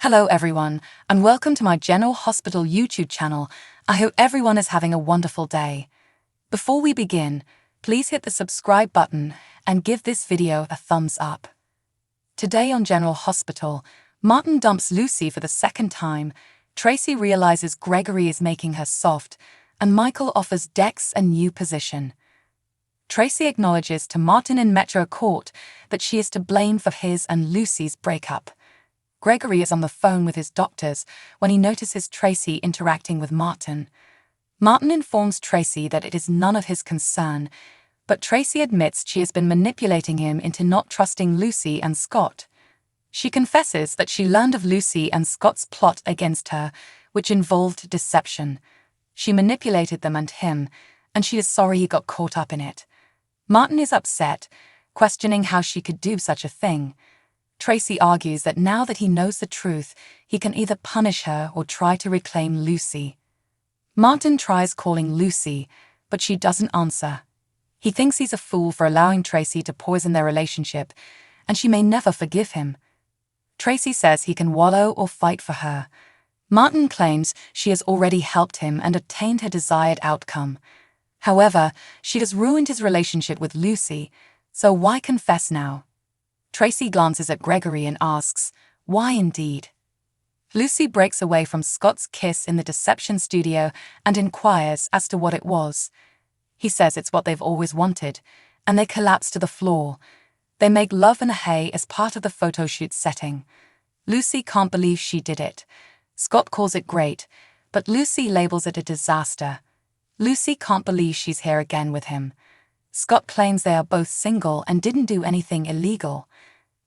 Hello everyone, and welcome to my General Hospital YouTube channel. I hope everyone is having a wonderful day. Before we begin, please hit the subscribe button and give this video a thumbs up. Today on General Hospital, Martin dumps Lucy for the second time, Tracy realizes Gregory is making her soft, and Michael offers Dex a new position. Tracy acknowledges to Martin in Metro Court that she is to blame for his and Lucy's breakup. Gregory is on the phone with his doctors when he notices Tracy interacting with Martin. Martin informs Tracy that it is none of his concern, but Tracy admits she has been manipulating him into not trusting Lucy and Scott. She confesses that she learned of Lucy and Scott's plot against her, which involved deception. She manipulated them and him, and she is sorry he got caught up in it. Martin is upset, questioning how she could do such a thing. Tracy argues that now that he knows the truth, he can either punish her or try to reclaim Lucy. Martin tries calling Lucy, but she doesn't answer. He thinks he's a fool for allowing Tracy to poison their relationship, and she may never forgive him. Tracy says he can wallow or fight for her. Martin claims she has already helped him and obtained her desired outcome. However, she has ruined his relationship with Lucy, so why confess now? Tracy glances at Gregory and asks, why indeed? Lucy breaks away from Scott's kiss in the deception studio and inquires as to what it was. He says it's what they've always wanted, and they collapse to the floor. They make love in a hay as part of the photo shoot setting. Lucy can't believe she did it. Scott calls it great, but Lucy labels it a disaster. Lucy can't believe she's here again with him. Scott claims they are both single and didn't do anything illegal.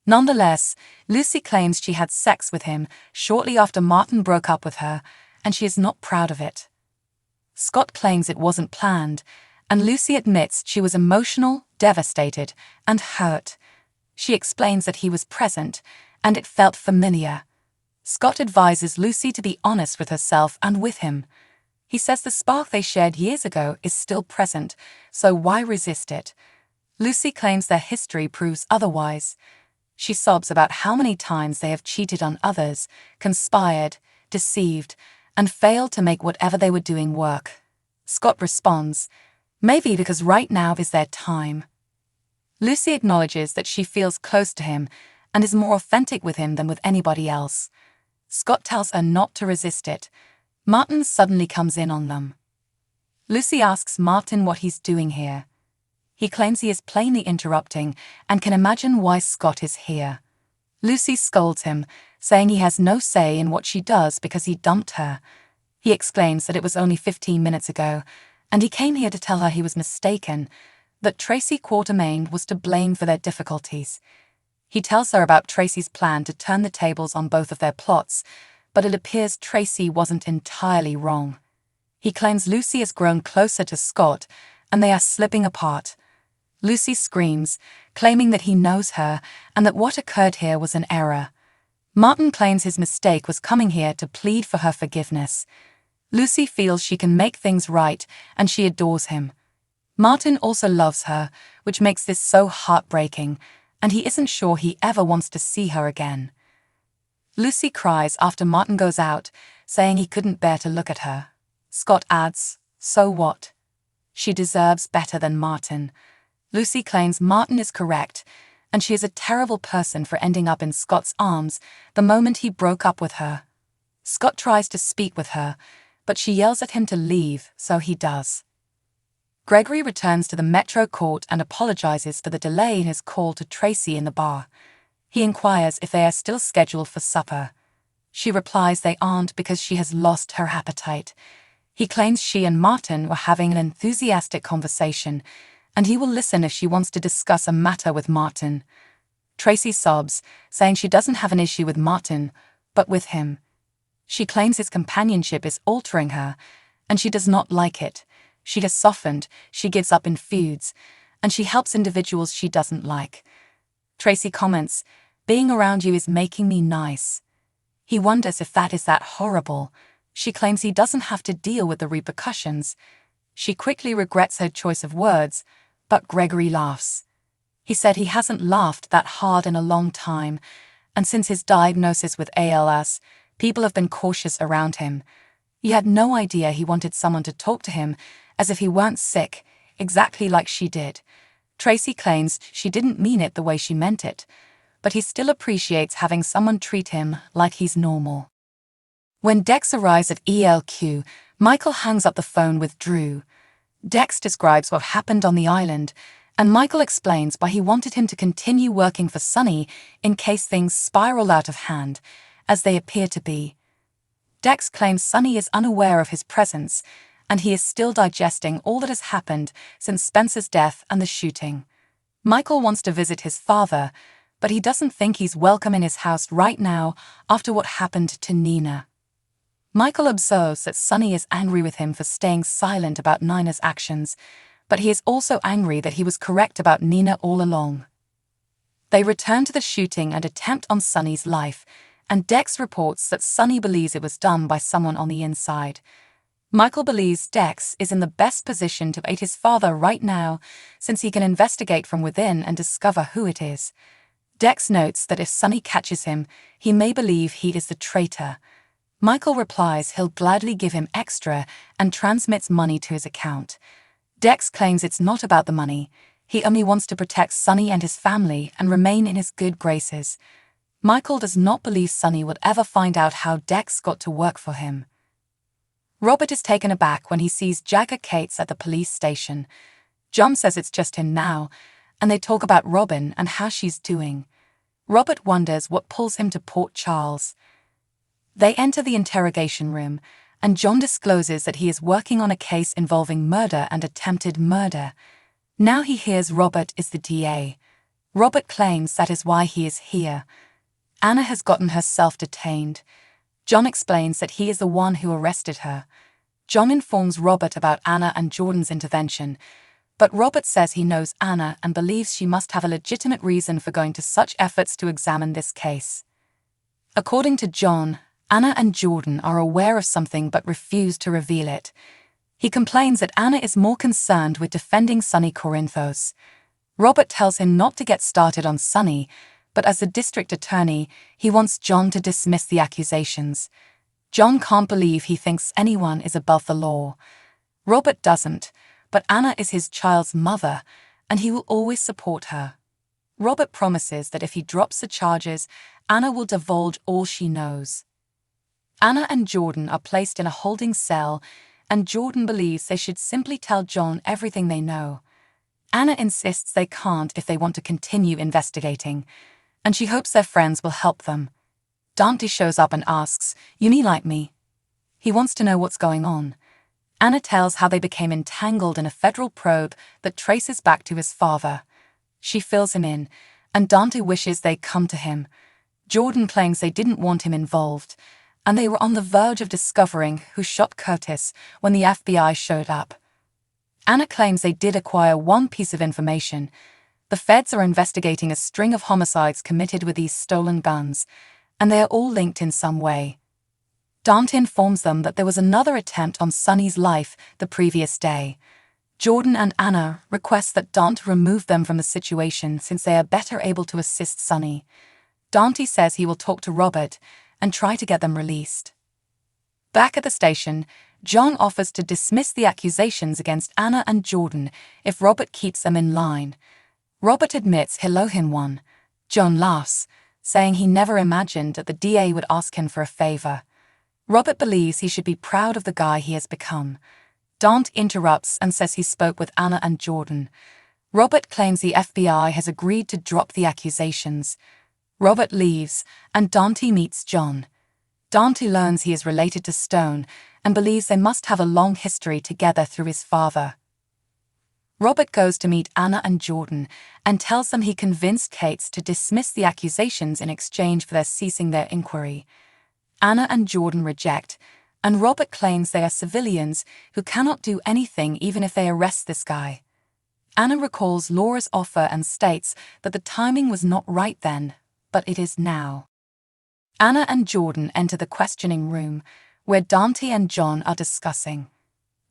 Nonetheless, Lucy claims she had sex with him shortly after Martin broke up with her, and she is not proud of it. Scott claims it wasn't planned, and Lucy admits she was emotional, devastated, and hurt. She explains that he was present, and it felt familiar. Scott advises Lucy to be honest with herself and with him. He says the spark they shared years ago is still present, so why resist it? Lucy claims their history proves otherwise. She sobs about how many times they have cheated on others, conspired, deceived, and failed to make whatever they were doing work. Scott responds, maybe because right now is their time. Lucy acknowledges that she feels close to him and is more authentic with him than with anybody else. Scott tells her not to resist it. Martin suddenly comes in on them. Lucy asks Martin what he's doing here. He claims he is plainly interrupting and can imagine why Scott is here. Lucy scolds him, saying he has no say in what she does because he dumped her. He explains that it was only 15 minutes ago, and he came here to tell her he was mistaken, that Tracy Quartermain was to blame for their difficulties. He tells her about Tracy's plan to turn the tables on both of their plots, but it appears Tracy wasn't entirely wrong. He claims Lucy has grown closer to Scott, and they are slipping apart. Lucy screams, claiming that he knows her and that what occurred here was an error. Martin claims his mistake was coming here to plead for her forgiveness. Lucy feels she can make things right, and she adores him. Martin also loves her, which makes this so heartbreaking, and he isn't sure he ever wants to see her again. Lucy cries after Martin goes out, saying he couldn't bear to look at her. Scott adds, so what? She deserves better than Martin. Lucy claims Martin is correct, and she is a terrible person for ending up in Scott's arms the moment he broke up with her. Scott tries to speak with her, but she yells at him to leave, so he does. Gregory returns to the Metro Court and apologizes for the delay in his call to Tracy in the bar. He inquires if they are still scheduled for supper. She replies they aren't because she has lost her appetite. He claims she and Martin were having an enthusiastic conversation, and he will listen if she wants to discuss a matter with Martin. Tracy sobs, saying she doesn't have an issue with Martin, but with him. She claims his companionship is altering her, and she does not like it. She has softened, she gives up in feuds, and she helps individuals she doesn't like. Tracy comments, being around you is making me nice. He wonders if that is that horrible. She claims he doesn't have to deal with the repercussions. She quickly regrets her choice of words, but Gregory laughs. He said he hasn't laughed that hard in a long time, and since his diagnosis with ALS, people have been cautious around him. He had no idea he wanted someone to talk to him as if he weren't sick, exactly like she did. Tracy claims she didn't mean it the way she meant it, but he still appreciates having someone treat him like he's normal. When Dex arrives at ELQ, Michael hangs up the phone with Drew. Dex describes what happened on the island, and Michael explains why he wanted him to continue working for Sonny in case things spiral out of hand, as they appear to be. Dex claims Sonny is unaware of his presence, and he is still digesting all that has happened since Spencer's death and the shooting. Michael wants to visit his father, but he doesn't think he's welcome in his house right now after what happened to Nina. Michael observes that Sonny is angry with him for staying silent about Nina's actions, but he is also angry that he was correct about Nina all along. They return to the shooting and attempt on Sonny's life, and Dex reports that Sonny believes it was done by someone on the inside. Michael believes Dex is in the best position to aid his father right now, since he can investigate from within and discover who it is. Dex notes that if Sonny catches him, he may believe he is the traitor. Michael replies he'll gladly give him extra and transmits money to his account. Dex claims it's not about the money. He only wants to protect Sonny and his family and remain in his good graces. Michael does not believe Sonny would ever find out how Dex got to work for him. Robert is taken aback when he sees Jagger Cates at the police station. John says it's just him now, and they talk about Robin and how she's doing. Robert wonders what pulls him to Port Charles. They enter the interrogation room, and John discloses that he is working on a case involving murder and attempted murder. Now he hears Robert is the DA. Robert claims that is why he is here. Anna has gotten herself detained. John explains that he is the one who arrested her. John informs Robert about Anna and Jordan's intervention, but Robert says he knows Anna and believes she must have a legitimate reason for going to such efforts to examine this case. According to John, Anna and Jordan are aware of something but refuse to reveal it. He complains that Anna is more concerned with defending Sonny Corinthos. Robert tells him not to get started on Sonny, but as the district attorney, he wants John to dismiss the accusations. John can't believe he thinks anyone is above the law. Robert doesn't, but Anna is his child's mother, and he will always support her. Robert promises that if he drops the charges, Anna will divulge all she knows. Anna and Jordan are placed in a holding cell, and Jordan believes they should simply tell John everything they know. Anna insists they can't if they want to continue investigating, and she hopes their friends will help them. Dante shows up and asks, "You mean like me?" He wants to know what's going on. Anna tells how they became entangled in a federal probe that traces back to his father. She fills him in, and Dante wishes they'd come to him. Jordan claims they didn't want him involved, and they were on the verge of discovering who shot Curtis when the FBI showed up. Anna claims they did acquire one piece of information. The feds are investigating a string of homicides committed with these stolen guns, and they are all linked in some way. Dante informs them that there was another attempt on Sonny's life the previous day. Jordan and Anna request that Dante remove them from the situation since they are better able to assist Sonny. Dante says he will talk to Robert and try to get them released. Back at the station, John offers to dismiss the accusations against Anna and Jordan if Robert keeps them in line. Robert admits he'll owe him one. John laughs, saying he never imagined that the DA would ask him for a favor. Robert believes he should be proud of the guy he has become. Dante interrupts and says he spoke with Anna and Jordan. Robert claims the FBI has agreed to drop the accusations. Robert leaves, and Dante meets John. Dante learns he is related to Stone and believes they must have a long history together through his father. Robert goes to meet Anna and Jordan and tells them he convinced Cates to dismiss the accusations in exchange for their ceasing their inquiry. Anna and Jordan reject, and Robert claims they are civilians who cannot do anything even if they arrest this guy. Anna recalls Laura's offer and states that the timing was not right then, but it is now. Anna and Jordan enter the questioning room, where Dante and John are discussing.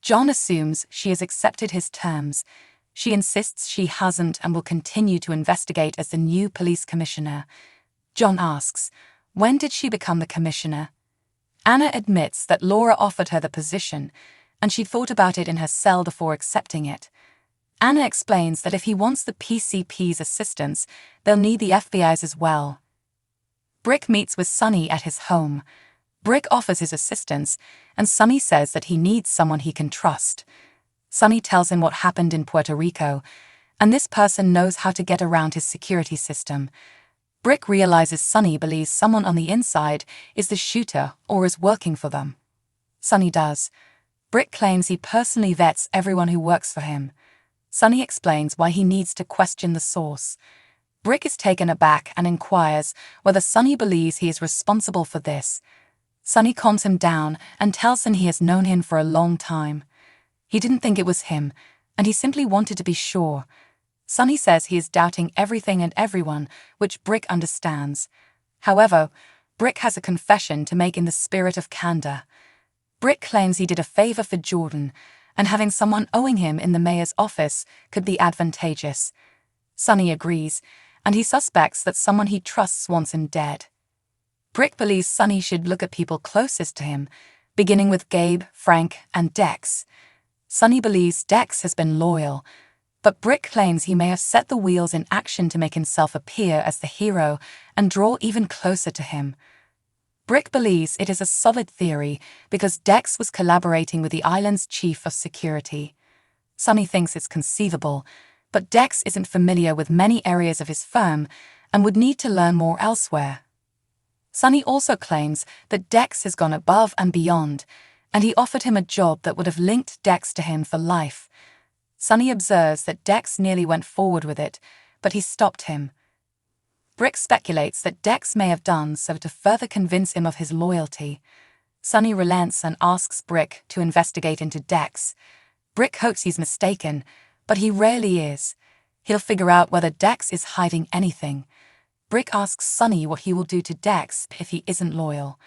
John assumes she has accepted his terms. She insists she hasn't and will continue to investigate as the new police commissioner. John asks, when did she become the commissioner? Anna admits that Laura offered her the position, and she thought about it in her cell before accepting it. Anna explains that if he wants the PCP's assistance, they'll need the FBI's as well. Brick meets with Sonny at his home. Brick offers his assistance, and Sonny says that he needs someone he can trust. Sonny tells him what happened in Puerto Rico, and this person knows how to get around his security system. Brick realizes Sonny believes someone on the inside is the shooter or is working for them. Sonny does. Brick claims he personally vets everyone who works for him. Sonny explains why he needs to question the source. Brick is taken aback and inquires whether Sonny believes he is responsible for this. Sonny calms him down and tells him he has known him for a long time. He didn't think it was him, and he simply wanted to be sure. Sonny says he is doubting everything and everyone, which Brick understands. However, Brick has a confession to make in the spirit of candor. Brick claims he did a favor for Jordan, and having someone owing him in the mayor's office could be advantageous. Sonny agrees, and he suspects that someone he trusts wants him dead. Brick believes Sonny should look at people closest to him, beginning with Gabe, Frank, and Dex. Sonny believes Dex has been loyal, but Brick claims he may have set the wheels in action to make himself appear as the hero and draw even closer to him. Brick believes it is a solid theory because Dex was collaborating with the island's chief of security. Sonny thinks it's conceivable, but Dex isn't familiar with many areas of his firm and would need to learn more elsewhere. Sonny also claims that Dex has gone above and beyond, and he offered him a job that would have linked Dex to him for life. Sonny observes that Dex nearly went forward with it, but he stopped him. Brick speculates that Dex may have done so to further convince him of his loyalty. Sonny relents and asks Brick to investigate into Dex. Brick hopes he's mistaken, but he rarely is. He'll figure out whether Dex is hiding anything. Brick asks Sonny what he will do to Dex if he isn't loyal.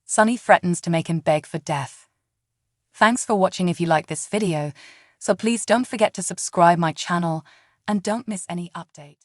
Sonny threatens to make him beg for death. Thanks for watching. If you like this video, so please don't forget to subscribe my channel and don't miss any update.